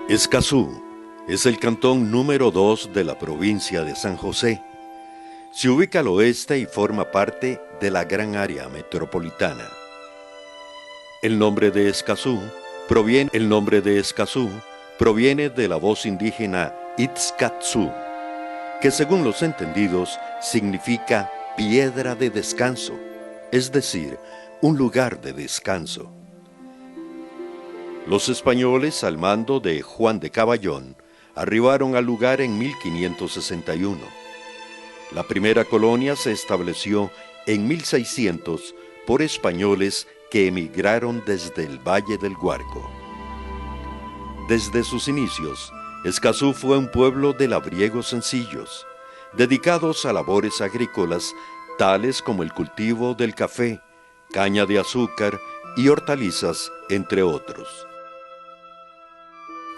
Escazú es el cantón número 2 de la provincia de San José. Se ubica al oeste y forma parte de la gran área metropolitana. El nombre de Escazú proviene de la voz indígena Itzcatzú, que según los entendidos significa piedra de descanso, es decir, un lugar de descanso. Los españoles, al mando de Juan de Caballón, arribaron al lugar en 1561. La primera colonia se estableció en 1600 por españoles que emigraron desde el Valle del Guarco. Desde sus inicios, Escazú fue un pueblo de labriegos sencillos, dedicados a labores agrícolas tales como el cultivo del café, caña de azúcar y hortalizas, entre otros.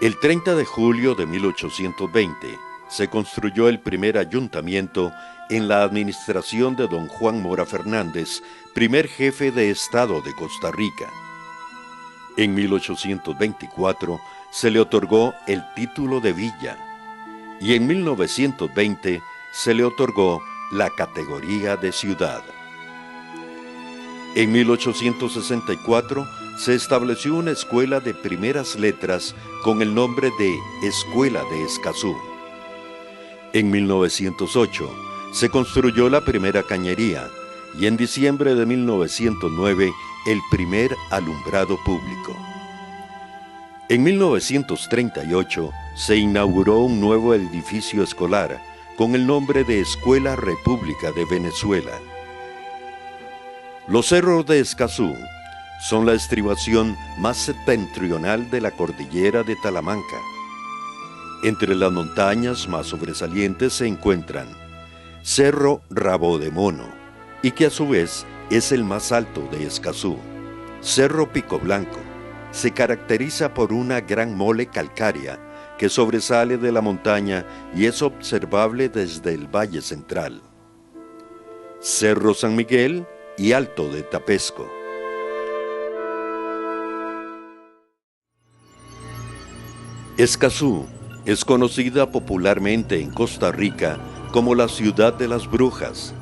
El 30 de julio de 1820 se construyó el primer ayuntamiento en la administración de don Juan Mora Fernández, primer jefe de Estado de Costa Rica. En 1824 se le otorgó el título de villa y en 1920 se le otorgó la categoría de ciudad. En 1864 se estableció una escuela de primeras letras con el nombre de Escuela de Escazú. En 1908 se construyó la primera cañería y en diciembre de 1909 el primer alumbrado público. En 1938 se inauguró un nuevo edificio escolar con el nombre de Escuela República de Venezuela. Los cerros de Escazú son la estribación más septentrional de la cordillera de Talamanca. Entre las montañas más sobresalientes se encuentran Cerro Rabo de Mono, y que a su vez es el más alto de Escazú. Cerro Pico Blanco se caracteriza por una gran mole calcárea que sobresale de la montaña y es observable desde el Valle Central. Cerro San Miguel y Alto de Tapesco. Escazú es conocida popularmente en Costa Rica como la ciudad de las brujas,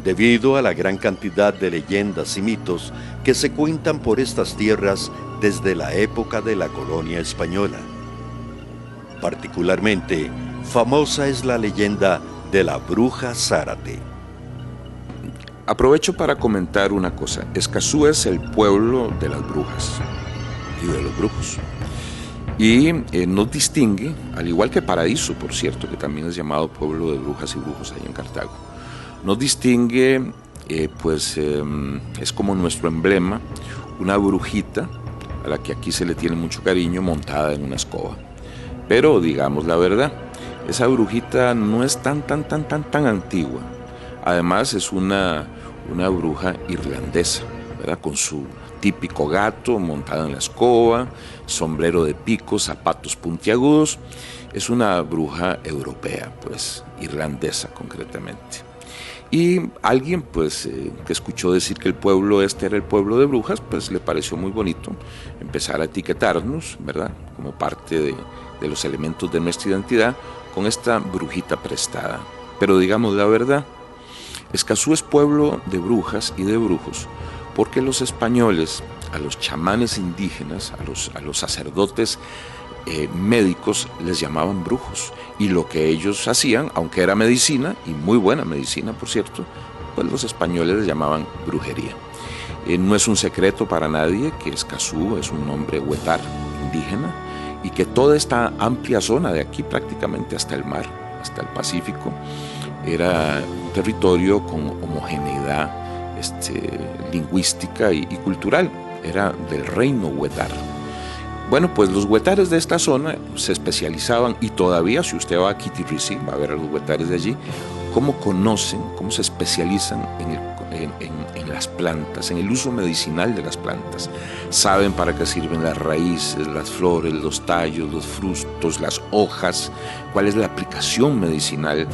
debido a la gran cantidad de leyendas y mitos que se cuentan por estas tierras desde la época de la colonia española. Particularmente, famosa es la leyenda de la bruja Zárate. Aprovecho para comentar una cosa. Escazú es el pueblo de las brujas y de los brujos. Y nos distingue, al igual que Paraíso, por cierto, que también es llamado pueblo de brujas y brujos ahí en Cartago. Nos distingue, es como nuestro emblema, una brujita a la que aquí se le tiene mucho cariño montada en una escoba. Pero digamos la verdad, esa brujita no es tan antigua. Además es una bruja irlandesa, ¿verdad? Con su típico gato montado en la escoba, sombrero de pico, zapatos puntiagudos. Es una bruja europea, irlandesa concretamente. Y alguien que escuchó decir que el pueblo este era el pueblo de brujas, le pareció muy bonito empezar a etiquetarnos, ¿verdad? Como parte de los elementos de nuestra identidad con esta brujita prestada. Pero digamos la verdad, Escazú es pueblo de brujas y de brujos porque los españoles, a los chamanes indígenas, a los sacerdotes médicos les llamaban brujos, y lo que ellos hacían, aunque era medicina, y muy buena medicina por cierto, los españoles les llamaban brujería. No es un secreto para nadie que Escazú es un nombre huetar, indígena, y que toda esta amplia zona de aquí prácticamente hasta el mar, hasta el Pacífico, era un territorio con homogeneidad lingüística y cultural, era del reino huetar. Bueno, los huetares de esta zona se especializaban, y todavía si usted va a Quitirricí, va a ver a los huetares de allí, cómo conocen, cómo se especializan en las plantas, en el uso medicinal de las plantas. Saben para qué sirven las raíces, las flores, los tallos, los frutos, las hojas, cuál es la aplicación medicinal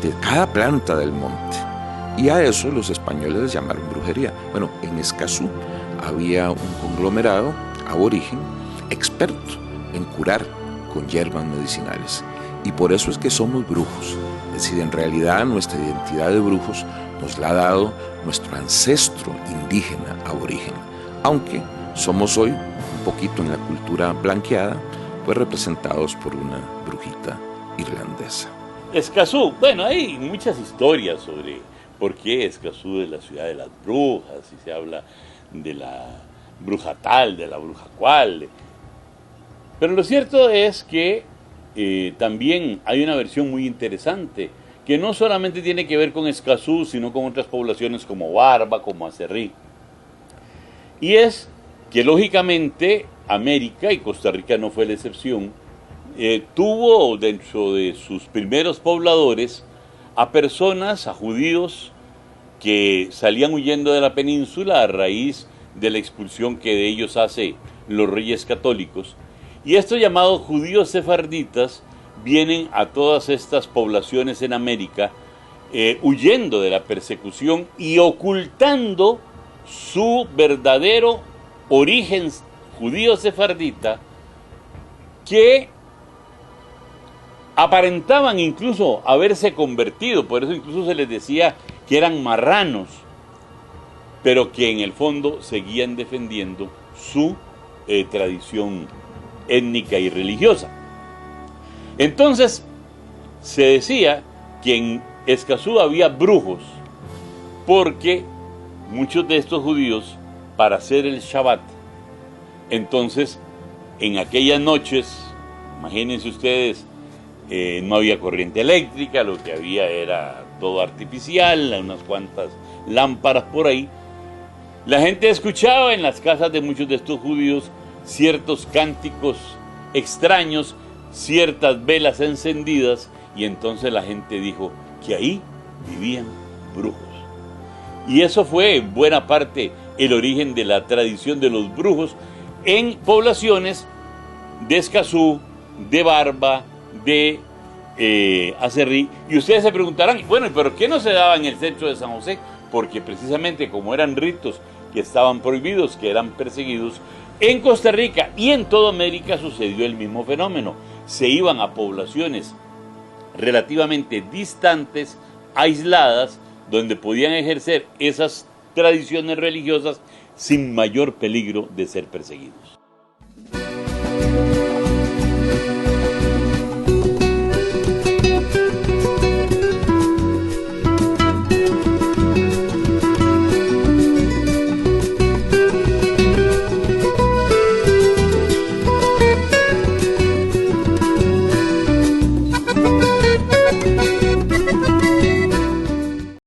de cada planta del monte. Y a eso los españoles les llamaron brujería. Bueno, en Escazú había un conglomerado aborigen experto en curar con hierbas medicinales. Y por eso es que somos brujos. Es decir, en realidad nuestra identidad de brujos nos la ha dado nuestro ancestro indígena aborigen, aunque somos hoy un poquito en la cultura blanqueada, pues representados por una brujita irlandesa. Escazú, bueno, hay muchas historias sobre por qué Escazú es la ciudad de las brujas, y se habla de la bruja tal, de la bruja cual. Pero lo cierto es que también hay una versión muy interesante, que no solamente tiene que ver con Escazú, sino con otras poblaciones como Barba, como Aserrí. Y es que lógicamente América, y Costa Rica no fue la excepción, tuvo dentro de sus primeros pobladores a personas, a judíos, que salían huyendo de la península a raíz de la expulsión que de ellos hace los reyes católicos. Y estos llamados judíos sefarditas vienen a todas estas poblaciones en América huyendo de la persecución y ocultando su verdadero origen judío sefardita, que aparentaban incluso haberse convertido, por eso incluso se les decía que eran marranos, pero que en el fondo seguían defendiendo su tradición étnica y religiosa. Entonces se decía que en Escazú había brujos, porque muchos de estos judíos, para hacer el Shabbat, entonces en aquellas noches, imagínense ustedes, no había corriente eléctrica, lo que había era todo artificial, unas cuantas lámparas por ahí. La gente escuchaba en las casas de muchos de estos judíos ciertos cánticos extraños, ciertas velas encendidas, y entonces la gente dijo que ahí vivían brujos. Y eso fue en buena parte el origen de la tradición de los brujos en poblaciones de Escazú, de Barba, de Aserrí. Y ustedes se preguntarán, bueno, ¿pero qué no se daba en el centro de San José? Porque precisamente como eran ritos que estaban prohibidos, que eran perseguidos, en Costa Rica y en toda América sucedió el mismo fenómeno. Se iban a poblaciones relativamente distantes, aisladas, donde podían ejercer esas tradiciones religiosas sin mayor peligro de ser perseguidos.